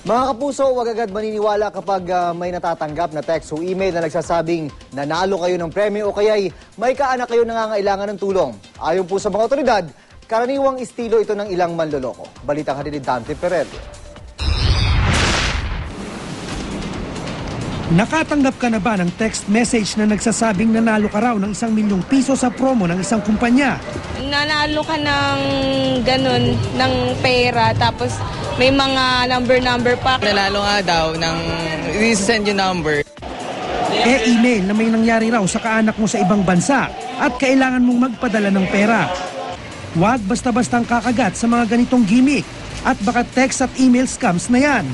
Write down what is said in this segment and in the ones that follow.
Mga kapuso, huwag agad maniniwala kapag may natatanggap na text o email na nagsasabing nanalo kayo ng premyo o kaya'y may kaanak kayo nangangailangan ng tulong. Ayon po sa mga otoridad, karaniwang estilo ito ng ilang manloloko. Balitang hatid ni Dante Perelio. Nakatanggap ka na ba ng text message na nagsasabing nanalo ka raw ng 1 milyong piso sa promo ng isang kumpanya? Nanalo ka ng ganun, ng pera, tapos may mga number pa. Nanalo nga daw ng send yung number. Email na may nangyari raw sa kaanak mo sa ibang bansa at kailangan mong magpadala ng pera. Huwag basta-bastang kakagat sa mga ganitong gimmick at baka text at email scams na yan.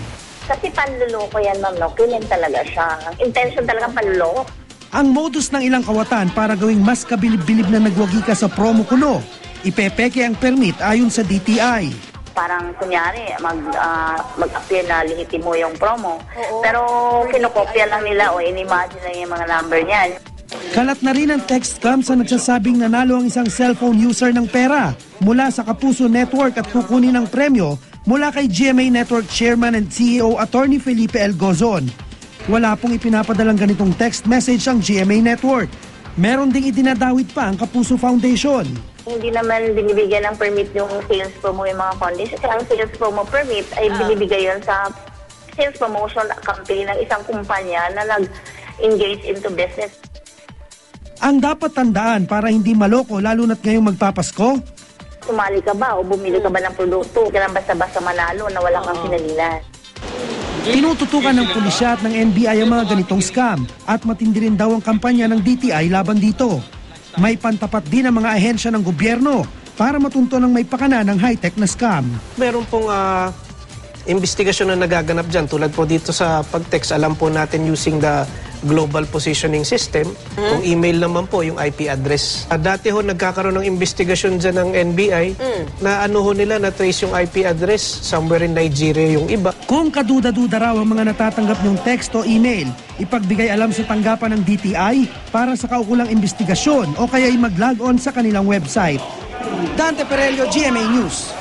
Kasi panluloko yan, ma'am, no? Kilin talaga siya. Intention talaga panluloko. Ang modus ng ilang kawatan para gawing mas kabilib-bilib na nagwagi ka sa promo kuno, ipepeke ang permit ayon sa DTI. Parang kunyari, mag-appear na lihitin mo yung promo. Pero kinokopya lang nila o in-imagine lang yung mga number niyan. Kalat na rin ang text scam sa nagsasabing nanalo ang isang cellphone user ng pera mula sa Kapuso Network at kukunin ng premyo mula kay GMA Network Chairman and CEO Attorney Felipe L. Gozon. Wala pong ipinapadalang ganitong text message ang GMA Network. Meron ding idinadawit pa ang Kapuso Foundation. Hindi naman binibigyan ng permit yung sales promo yung mga foundation. Kasi ang sales promo permit ay binibigay yun sa sales promotion campaign ng isang kumpanya na nag-engage into business. Ang dapat tandaan para hindi maloko lalo na't ngayong magpapasko, sumali ka ba o bumili ka ba ng produkto? Kailan basta-basta manalo na wala kang pinalilan. tinututukan ng pulisya at ng NBI ang mga ganitong scam at matindi rin daw ang kampanya ng DTI laban dito. May pantapat din ang mga ahensya ng gobyerno para matunto ng may pakana ng high-tech na scam. Meron pong investigasyon na nagaganap dyan. Tulad po dito sa pag-text, alam po natin using the global positioning system. Kung email naman po, yung IP address. Dati ho, nagkakaroon ng investigasyon dyan ng NBI na ano ho nila, na-trace yung IP address somewhere in Nigeria yung iba. Kung kaduda-duda raw ang mga natatanggap niyong text o email, ipagbigay alam sa tanggapan ng DTI para sa kaukulang investigasyon o kaya'y mag-log on sa kanilang website. Dante Perelio, GMA News.